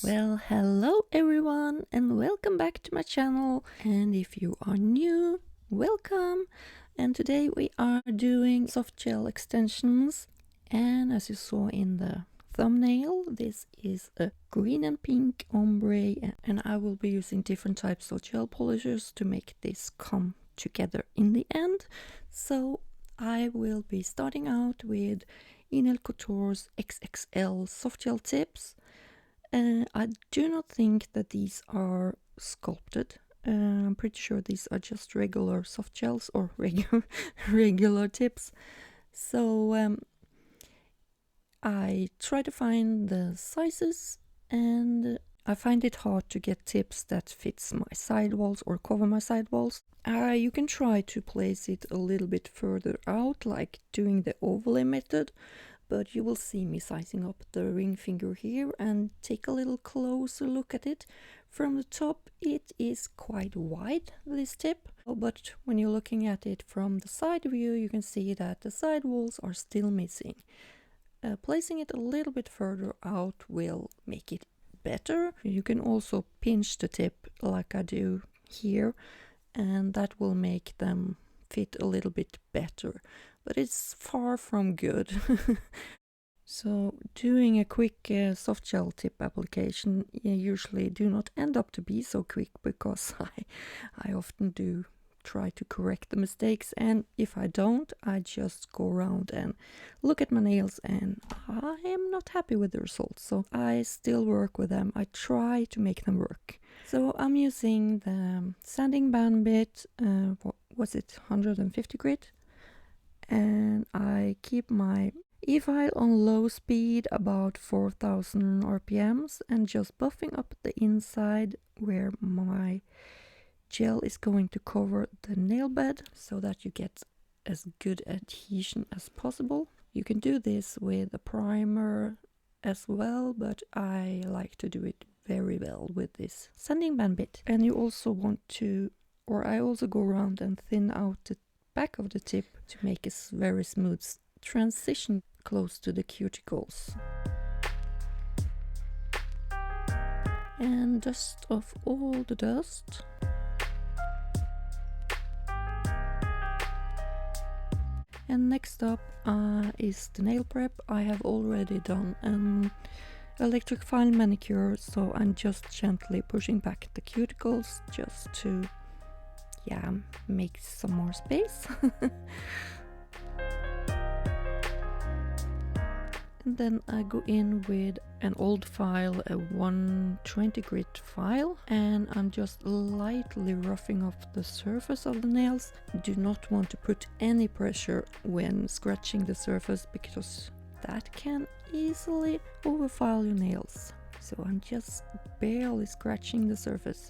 Well, hello everyone and welcome back to my channel, and if you are new, welcome. And today we are doing soft gel extensions, and as you saw in the thumbnail, this is a green and pink ombre, and I will be using different types of gel polishers to make this come together in the end. So I will be starting out with Couture's XXL soft gel tips. I do not think that these are sculpted. I'm pretty sure these are just regular soft gels or regular tips. So I try to find the sizes, and I find it hard to get tips that fits my sidewalls or cover my sidewalls. You can try to place it a little bit further out, like doing the overlay method, but you will see me sizing up the ring finger here and take a little closer look at it. From the top it is quite wide, this tip, but when you're looking at it from the side view you can see that the sidewalls are still missing. Placing it a little bit further out will make it better. You can also pinch the tip like I do here, and that will make them fit a little bit better, but it's far from good. So doing a quick soft gel tip application usually do not end up to be so quick, because I often do try to correct the mistakes, and if I don't, I just go around and look at my nails and I am not happy with the results, so I still work with them. I try to make them work. So I'm using the sanding band bit, what was it, 150 grit, and I keep my e-file on low speed, about 4000 rpms, and just buffing up the inside where my gel is going to cover the nail bed, so that you get as good adhesion as possible. You can do this with a primer as well, but I like to do it very well with this sanding band bit. And you also want to, or I also go around and thin out the back of the tip to make a very smooth transition close to the cuticles. And dust off all the dust. And next up is the nail prep. I have already done an electric file manicure, so I'm just gently pushing back the cuticles just to, yeah, make some more space. And then I go in with an old file, a 120 grit file, and I'm just lightly roughing off the surface of the nails. Do not want to put any pressure when scratching the surface, because that can easily overfile your nails. So I'm just barely scratching the surface.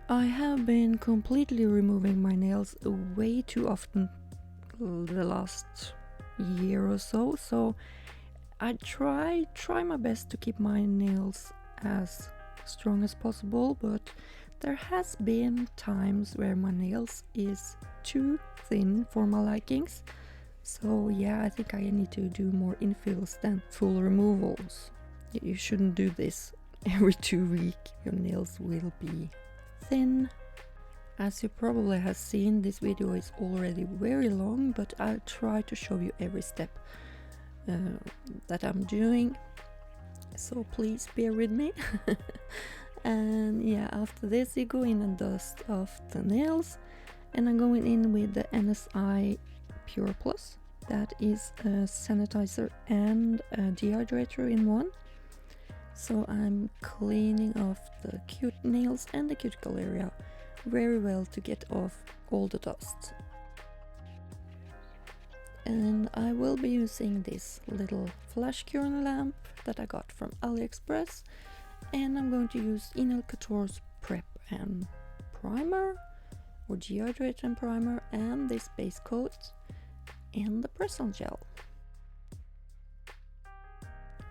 I have been completely removing my nails way too often the last year or so, so I try my best to keep my nails as strong as possible, but there has been times where my nails is too thin for my likings. So yeah, I think I need to do more infills than full removals. You shouldn't do this every 2 weeks. Your nails will be thin. As you probably have seen, this video is already very long, but I'll try to show you every step that I'm doing, so please bear with me. And yeah, after this you go in and dust off the nails, and I'm going in with the NSI Pure Plus. That is a sanitizer and a dehydrator in one. So I'm cleaning off the cute nails and the cuticle area very well to get off all the dust. And I will be using this little flash curing lamp that I got from AliExpress, and I'm going to use Couture's prep and primer, or dehydrator and primer, and this base coat and the press-on gel.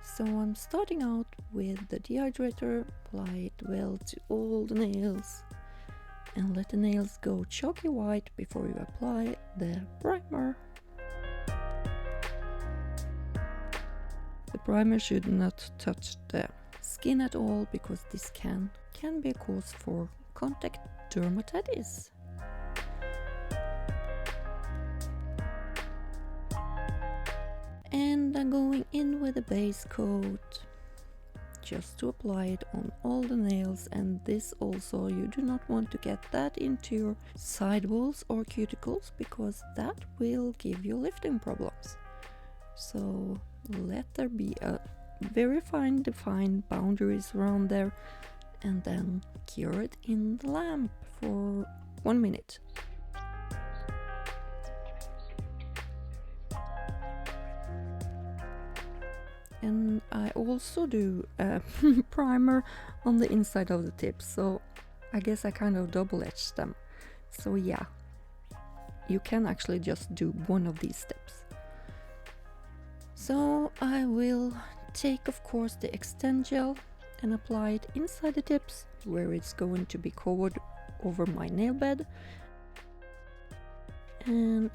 So I'm starting out with the dehydrator. Apply it well to all the nails and let the nails go chalky white before you apply the primer. The primer should not touch the skin at all, because this can be a cause for contact dermatitis. And I'm going in with a base coat just to apply it on all the nails, and this also, you do not want to get that into your sidewalls or cuticles, because that will give you lifting problems. So let there be a very fine defined boundaries around there, and then cure it in the lamp for 1 minute. And I also do a primer on the inside of the tips, so I guess I kind of double-edged them. So yeah, you can actually just do one of these steps. So I will take, of course, the extend gel and apply it inside the tips where it's going to be covered over my nail bed. And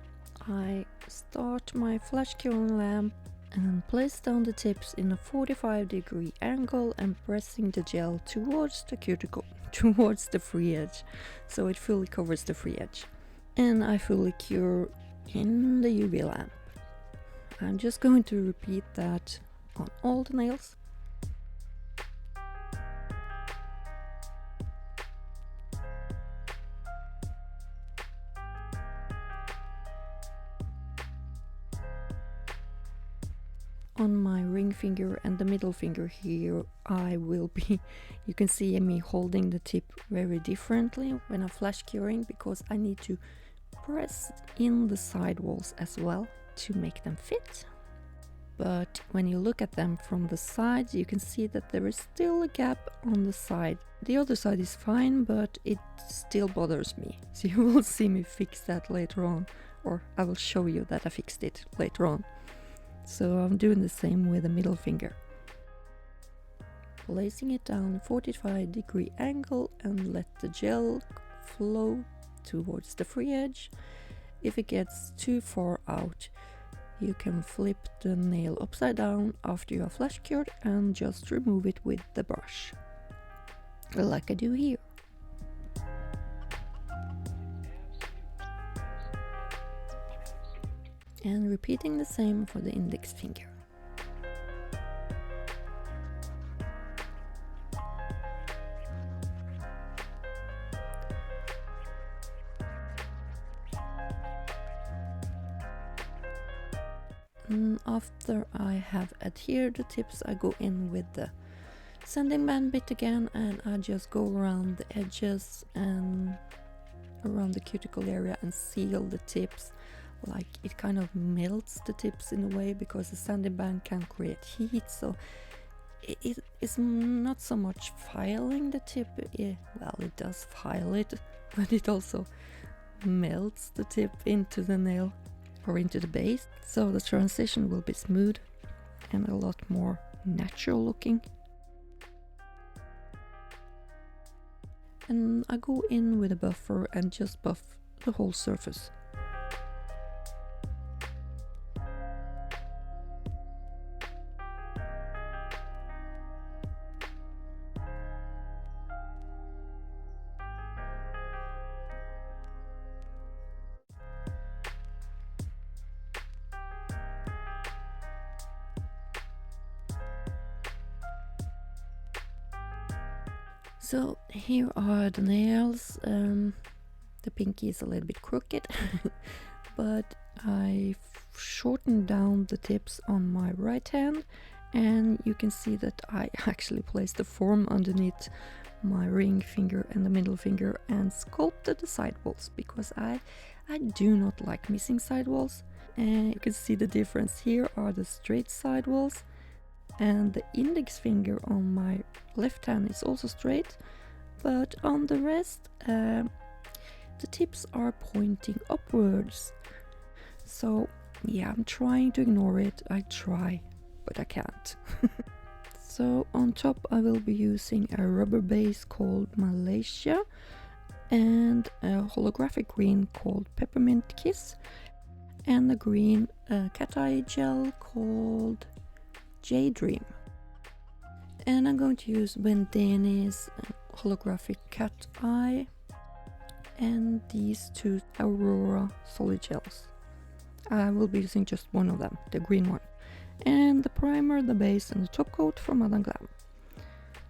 I start my flash curing lamp and place down the tips in a 45-degree angle and pressing the gel towards the cuticle, towards the free edge, so it fully covers the free edge. And I fully cure in the UV lamp. I'm just going to repeat that on all the nails. On my ring finger and the middle finger here, I will be, you can see me holding the tip very differently when I'm flash curing, because I need to press in the sidewalls as well to make them fit. But when you look at them from the sides, you can see that there is still a gap on the side. The other side is fine, but it still bothers me. So you will see me fix that later on, or I will show you that I fixed it later on. So I'm doing the same with the middle finger. Placing it down 45-degree angle and let the gel flow towards the free edge. If it gets too far out, you can flip the nail upside down after you are flash cured and just remove it with the brush, like I do here. And repeating the same for the index finger. And after I have adhered the tips, I go in with the sanding band bit again, and I just go around the edges and around the cuticle area and seal the tips. Like it kind of melts the tips in a way, because the sanding band can create heat, so it's not so much filing the tip. Well, it does file it, but it also melts the tip into the nail or into the base, so the transition will be smooth and a lot more natural looking. And I go in with a buffer and just buff the whole surface. So here are the nails. The pinky is a little bit crooked, but I shortened down the tips on my right hand, and you can see that I actually placed the form underneath my ring finger and the middle finger and sculpted the sidewalls, because I do not like missing sidewalls. And you can see the difference. Here are the straight sidewalls, and the index finger on my left hand is also straight, but on the rest the tips are pointing upwards. So yeah, I'm trying to ignore it. I try, but I can't. So on top I will be using a rubber base called Malaysia and a holographic green called Peppermint Kiss, and a green cat eye gel called Jade. And I'm going to use Vendeeni's Holographic Cat Eye and these two Aurora solid gels. I will be using just one of them, the green one. And the primer, the base and the top coat from Madam Glam.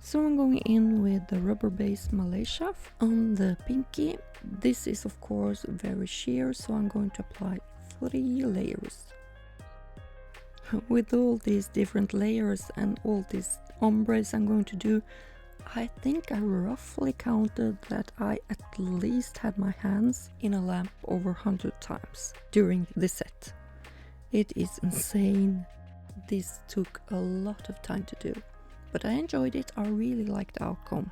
So I'm going in with the rubber base Malaysia on the pinky. This is of course very sheer, so I'm going to apply 3 layers. With all these different layers and all these ombres I'm going to do, I think I roughly counted that I at least had my hands in a lamp over 100 times during this set. It is insane. This took a lot of time to do, but I enjoyed it. I really liked the outcome.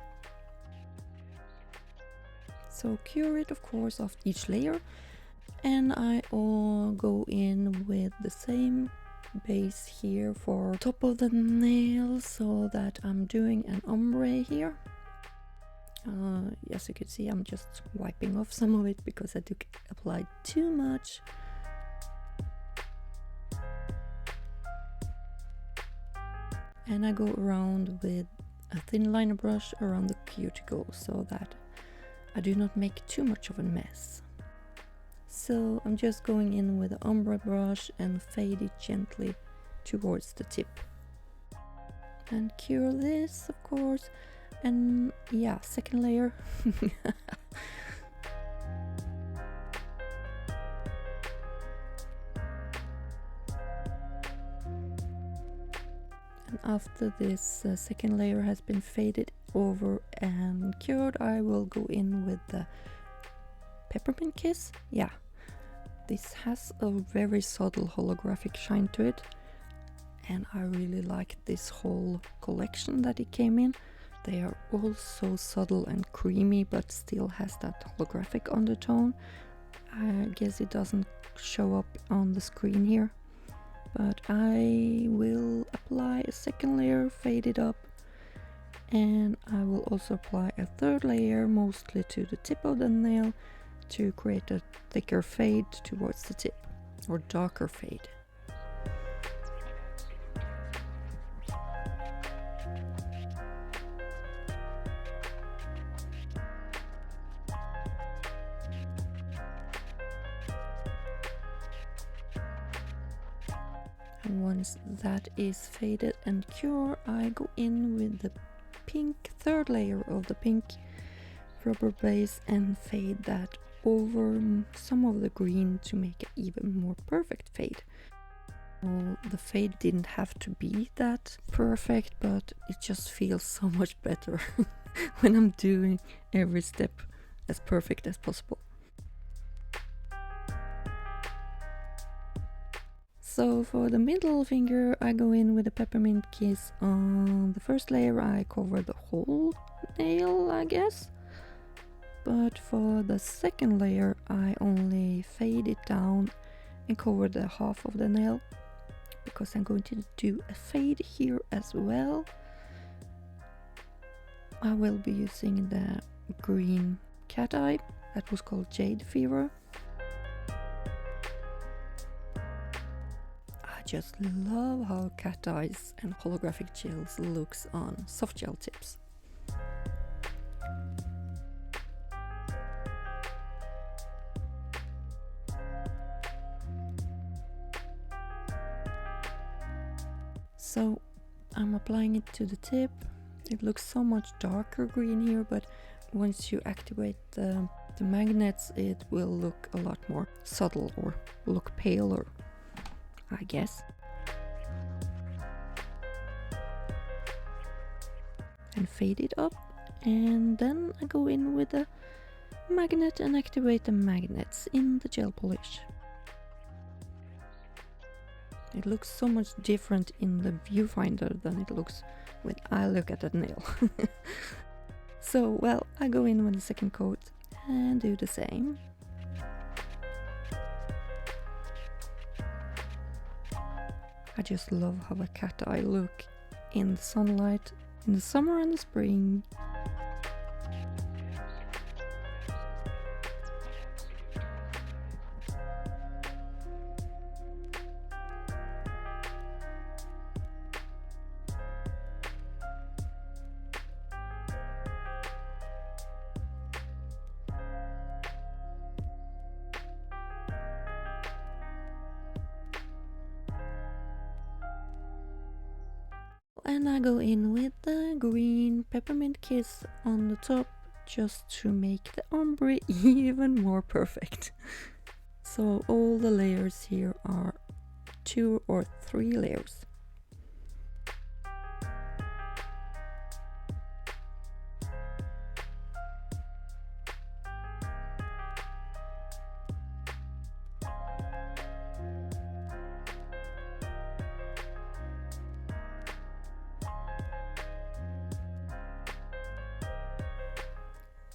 So cure it of course after each layer, and I all go in with the same base here for top of the nail, so that I'm doing an ombre here. As you can see, I'm just wiping off some of it because I applied too much. And I go around with a thin liner brush around the cuticle so that I do not make too much of a mess. So I'm just going in with the ombre brush and fade it gently towards the tip. And cure this of course, and yeah, second layer. And after this second layer has been faded over and cured, I will go in with the Peppermint Kiss. Yeah, this has a very subtle holographic shine to it, and I really like this whole collection that it came in. They are all so subtle and creamy, but still has that holographic undertone. I guess it doesn't show up on the screen here, but I will apply a second layer, fade it up, and I will also apply a third layer, mostly to the tip of the nail, to create a thicker fade towards the tip, or darker fade. And once that is faded and cured, I go in with the pink third layer of the pink rubber base and fade that over some of the green to make an even more perfect fade. Well, the fade didn't have to be that perfect, but it just feels so much better when I'm doing every step as perfect as possible. So for the middle finger, I go in with a Peppermint Kiss. On the first layer I cover the whole nail, I guess. But for the second layer I only fade it down and cover the half of the nail, because I'm going to do a fade here as well. I will be using the green cat eye that was called Jade Fever. I just love how cat eyes and holographic gels looks on soft gel tips. So I'm applying it to the tip. It looks so much darker green here, but once you activate the magnets, it will look a lot more subtle or look paler, I guess. And fade it up, and then I go in with a magnet and activate the magnets in the Gelpolish. It looks so much different in the viewfinder than it looks when I look at the nail. So, well, I go in with the second coat and do the same. I just love how a cat eye look in the sunlight in the summer and the spring. and I go in with the green Peppermint Kiss on the top just to make the ombre even more perfect. So all the layers here are 2 or 3 layers.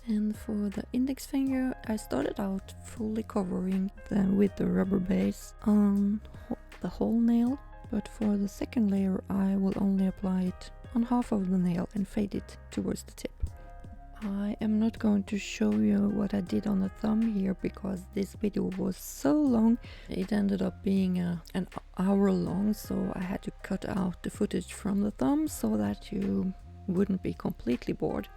And for the index finger, I started out fully covering them with the rubber base on the whole nail, but for the second layer I will only apply it on half of the nail and fade it towards the tip. I am not going to show you what I did on the thumb here because this video was so long. It ended up being an hour long, so I had to cut out the footage from the thumb so that you wouldn't be completely bored.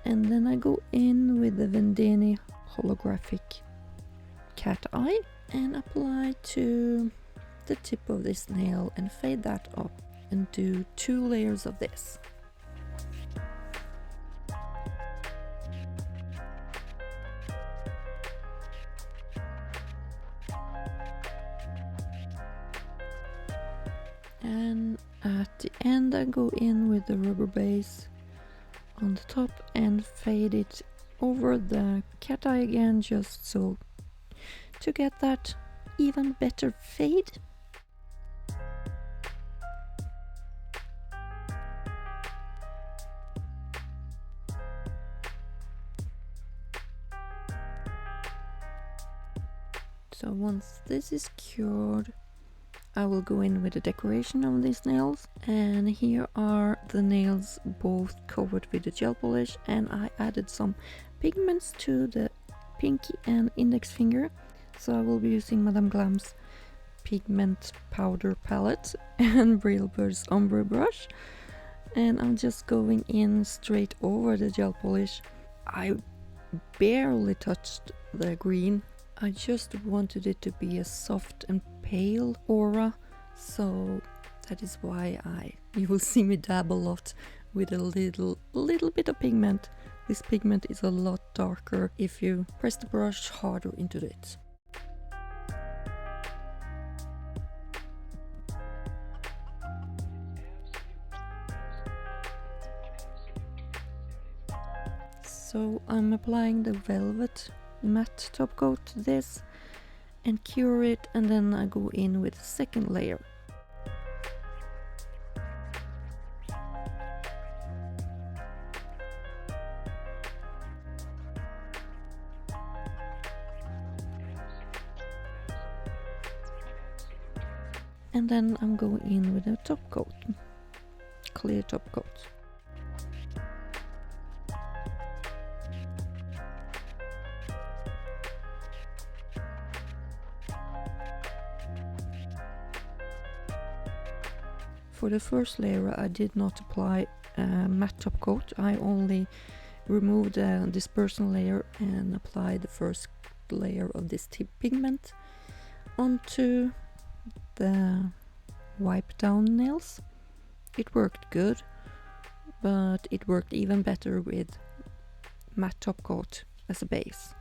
And then I go in with the Vendeeni Holograpic cat eye and apply to the tip of this nail and fade that up and do 2 layers of this. And at the end I go in with the rubber base on the top and fade it over the cat eye again, just so to get that even better fade. So once this is cured, I will go in with the decoration of these nails, and here are the nails both covered with the gel polish, and I added some pigments to the pinky and index finger. So I will be using Madam Glam's pigment powder palette and Brilber's ombre brush, and I'm just going in straight over the gel polish. I barely touched the green. I just wanted it to be a soft and pale aura, so that is why you will see me dab a lot with a little bit of pigment. This pigment is a lot darker if you press the brush harder into it. So I'm applying the velvet matte top coat to this and cure it, and then I go in with the second layer. And then I'm going in with a top coat, clear top coat. For the first layer I did not apply matte top coat. I only removed the dispersion layer and applied the first layer of this tip pigment onto the wipe down nails. It worked good, but it worked even better with matte top coat as a base.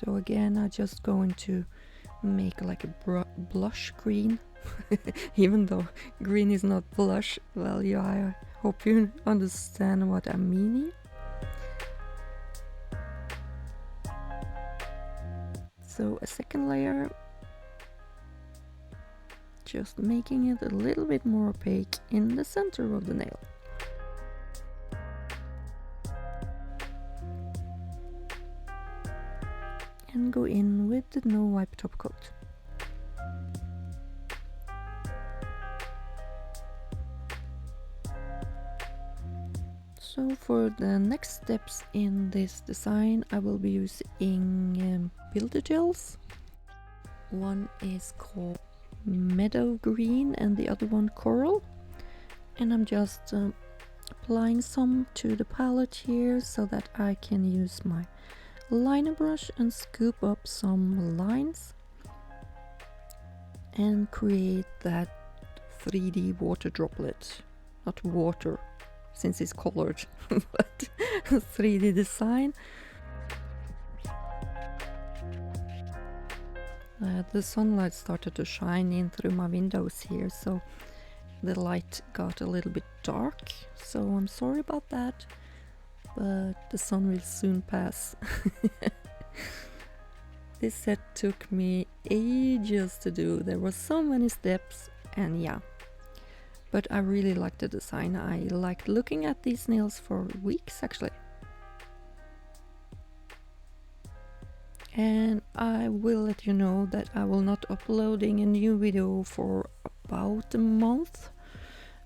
So again, I'm just going to make like a blush green, even though green is not blush. Well, yeah, I hope you understand what I'm meaning. So a second layer, just making it a little bit more opaque in the center of the nail. And go in with the no wipe top coat. So for the next steps in this design I will be using builder gels. One is called Meadow Green and the other one Coral. And I'm just applying some to the palette here so that I can use my liner brush and scoop up some lines and create that 3D water droplet. Not water, since it's colored, but 3D design. The sunlight started to shine in through my windows here, so the light got a little bit dark, so I'm sorry about that, but the sun will soon pass. This set took me ages to do. There were so many steps, and yeah, but I really liked the design. I liked looking at these nails for weeks actually. And I will let you know that I will not uploading a new video for about a month.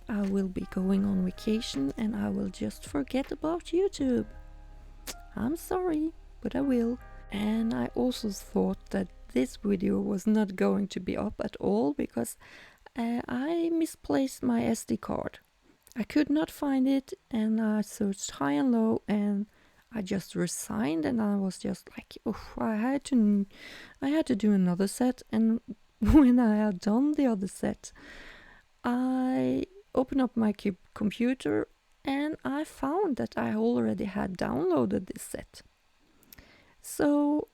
I will be going on vacation and I will just forget about YouTube. I'm sorry, but I will. And I also thought that this video was not going to be up at all because I misplaced my SD card. I could not find it and I searched high and low and I just resigned, and I was just like, oh, I had to do another set. And when I had done the other set, I opened up my computer and I found that I already had downloaded this set. So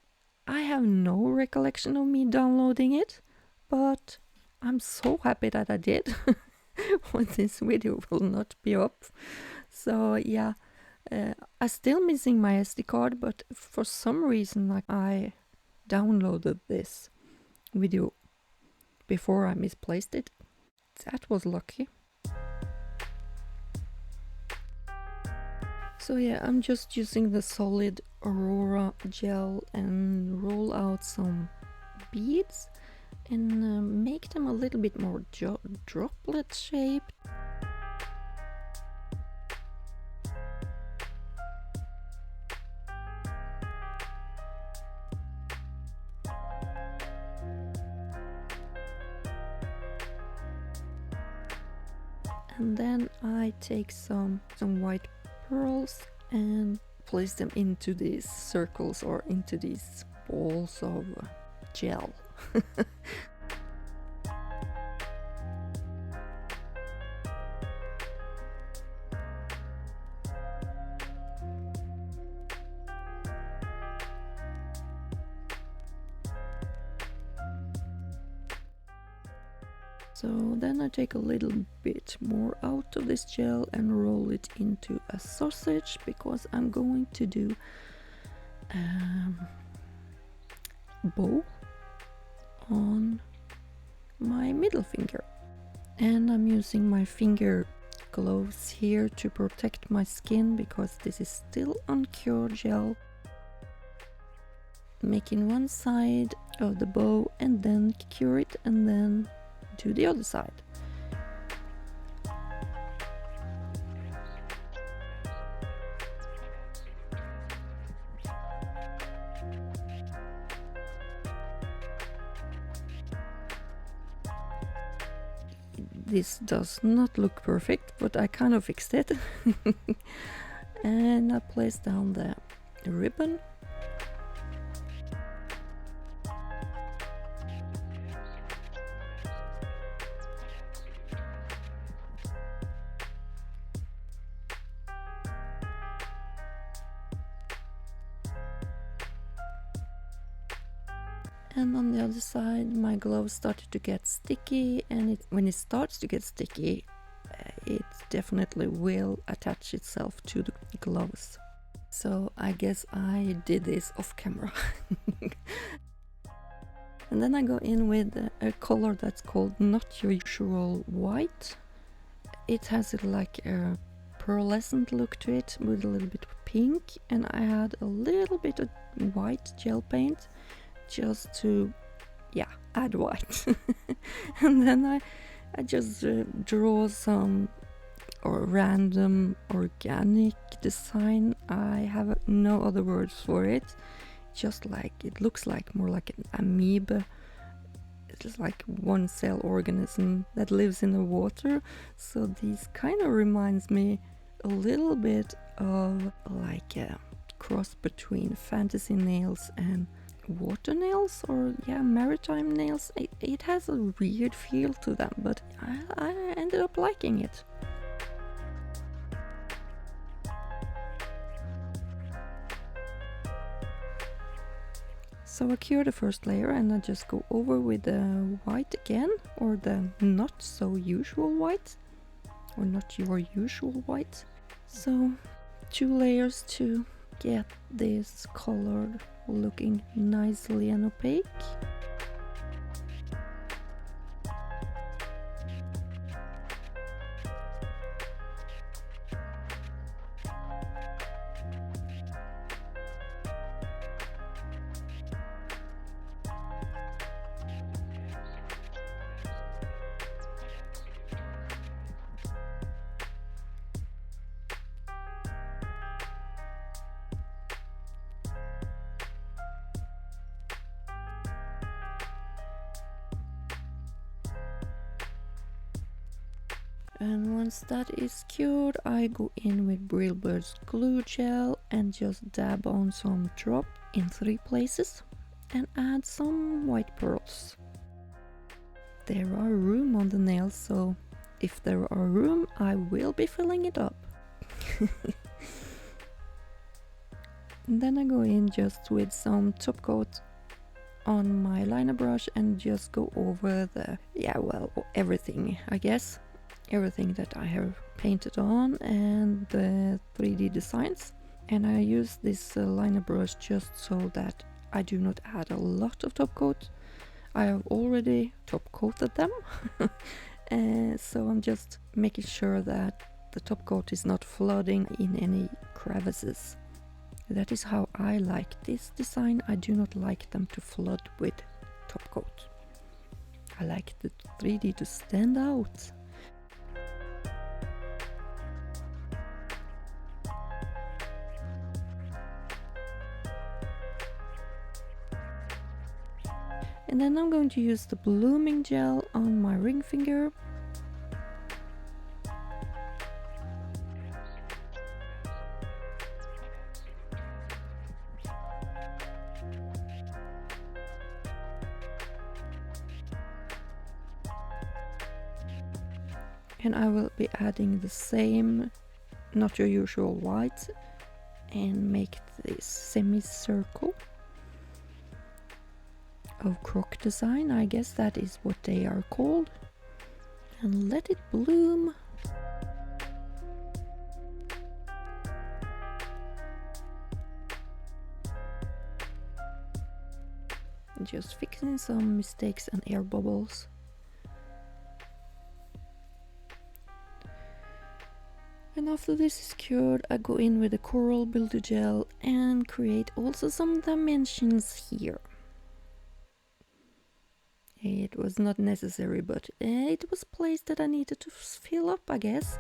I have no recollection of me downloading it, but I'm so happy that I did. When this video will not be up. So yeah. I'm still missing my SD card, but for some reason I downloaded this video before I misplaced it. That was lucky. So yeah, I'm just using the solid Aurora gel and roll out some beads and make them a little bit more droplet shaped. And then I take some white pearls and place them into these circles or into these balls of gel. So then I take a little bit more out of this gel and roll it into a sausage because I'm going to do bow on my middle finger. And I'm using my finger gloves here to protect my skin because this is still uncured gel. Making one side of the bow and then cure it and then to the other side. This does not look perfect, but I kind of fixed it. And I place down the ribbon. And on the other side my glove started to get sticky, and when it starts to get sticky it definitely will attach itself to the gloves. So I guess I did this off camera. And then I go in with a color that's called Not Your Usual White. It has like a pearlescent look to it with a little bit of pink, and I had a little bit of white gel paint just to add white. And then I just draw some or random organic design. I have no other words for it. Just like it looks like more like an amoeba. It's like one cell organism that lives in the water. So this kind of reminds me a little bit of like a cross between fantasy nails and water nails, or yeah, maritime nails. It has a weird feel to them, but I ended up liking it. So I cure the first layer and I just go over with the white again, or the not so usual white, or not your usual white. So 2 layers to get this color looking nicely and opaque. And once that is cured, I go in with Brilbird's glue gel and just dab on some drop in 3 places and add some white pearls. There are room on the nails, so if there are room, I will be filling it up. And then I go in just with some top coat on my liner brush and just go over the, everything, I guess. Everything that I have painted on and the 3D designs. And I use this liner brush just so that I do not add a lot of top coat. I have already top coated them. So I'm just making sure that the top coat is not flooding in any crevices. That is how I like this design. I do not like them to flood with top coat. I like the 3D to stand out. And then I'm going to use the blooming gel on my ring finger. And I will be adding the same, not your usual white, and make this semicircle of croc design. I guess that is what they are called. And let it bloom. Just fixing some mistakes and air bubbles. And after this is cured, I go in with the coral builder gel and create also some dimensions here. It was not necessary, but it was a place that I needed to fill up, I guess.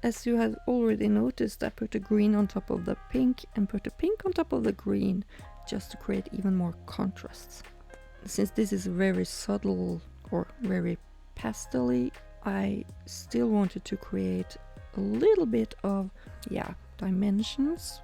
As you have already noticed, I put the green on top of the pink and put the pink on top of the green, just to create even more contrasts. Since this is very subtle or very pastel-y, I still wanted to create a little bit of, dimensions.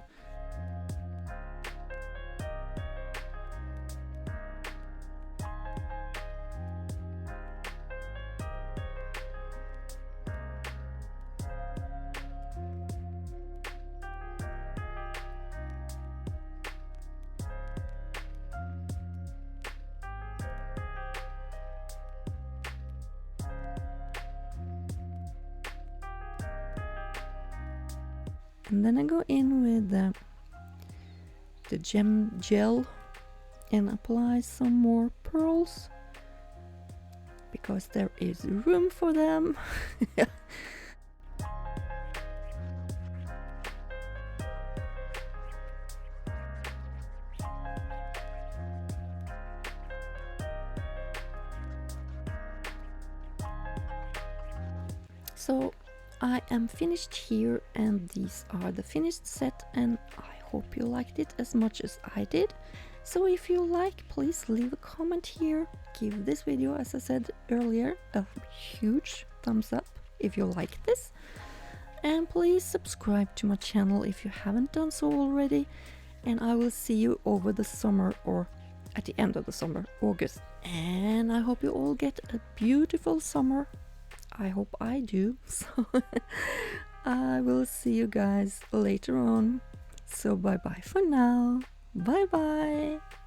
And then I go in with the gem gel and apply some more pearls. because there is room for them. So I am finished here, and these are the finished set, and I hope you liked it as much as I did. So if you like, please leave a comment here. Give this video, as I said earlier, a huge thumbs up if you like this. And please subscribe to my channel if you haven't done so already. And I will see you over the summer, or at the end of the summer, August. And I hope you all get a beautiful summer. I hope I do. So I will see you guys later on. So bye bye for now. Bye bye.